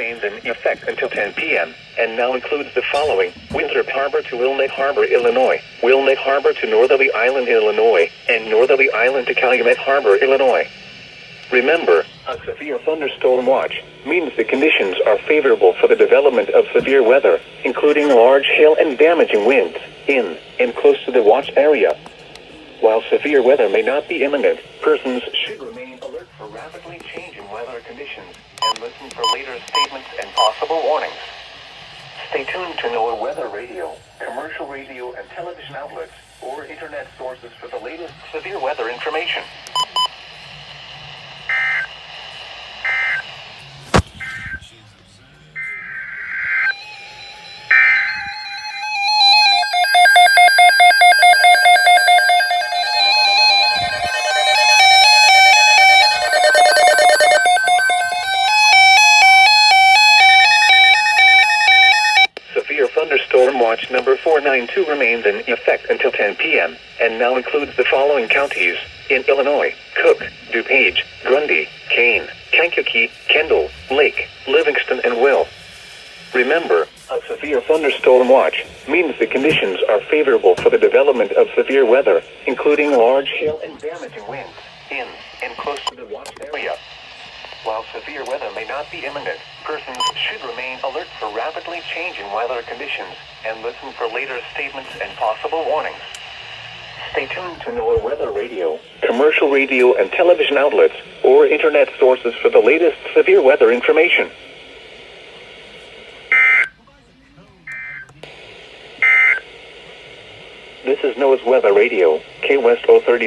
remains in effect until 10 p.m. and now includes the following: Winthrop Harbor to Wilmette Harbor, Illinois, Wilmette Harbor to Northerly Island, Illinois, and Northerly Island to Calumet Harbor, Illinois. Remember, a severe thunderstorm watch means the conditions are favorable for the development of severe weather, including large hail and damaging winds, in and close to the watch area. While severe weather may not be imminent, persons should remain alert for rapidly changing weather conditions and listen for later statements and possible warnings. Stay tuned to NOAA weather radio, commercial radio and television outlets, or internet sources for the latest severe weather information. Thunderstorm watch number 492 remains in effect until 10 p.m. and now includes the following counties in Illinois: Cook, DuPage, Grundy, Kane, Kankakee, Kendall, Lake, Livingston, and Will. Remember, a severe thunderstorm watch means the conditions are favorable for the development of severe weather, including large hail and damaging winds, in and close to the watch area. While severe weather may not be imminent, persons should remain alert for rapidly changing weather conditions and listen for later statements and possible warnings. Stay tuned to NOAA weather radio, commercial radio and television outlets, or internet sources for the latest severe weather information. This is NOAA's weather radio, K West 030.